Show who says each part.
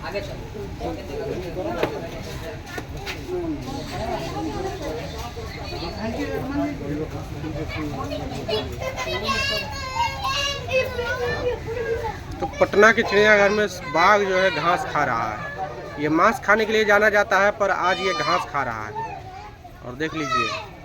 Speaker 1: आगे चलो।
Speaker 2: तो पटना के चिड़ियाघर में बाघ जो है घास खा रहा है। ये मांस खाने के लिए जाना जाता है, पर आज ये घास खा रहा है। और देख लीजिए।